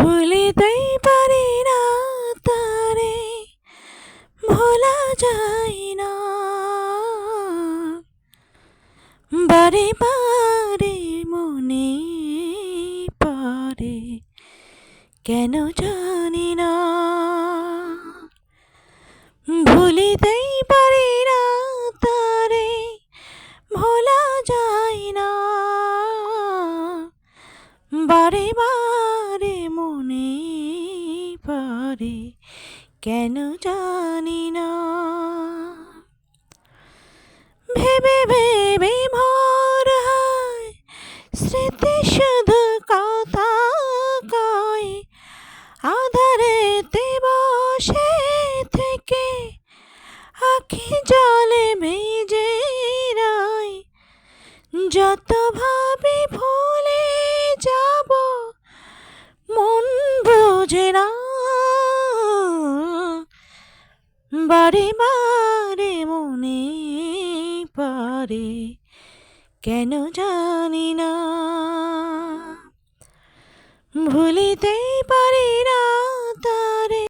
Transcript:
ভুলিতেই পারি না তারে, ভোলা যায় না। বারে বারে মনে পড়ে, কেন জানি না। ভুলিতেই পারি না তারে, ভোলা যায় না। বারে বারে মনে পড়ে, কেন জানি না। ভেবে ভেবে ভোর হয়, স্মৃতি শুধু কথা কয়। আধারেতে বসে থেকে আখি জলে ভিজে রয়। যত ভাবি ভুলে যাব, মন বোঝে না। বারে বারে মনে পড়ে, কেন জানি না। ভুলিতেই পারি না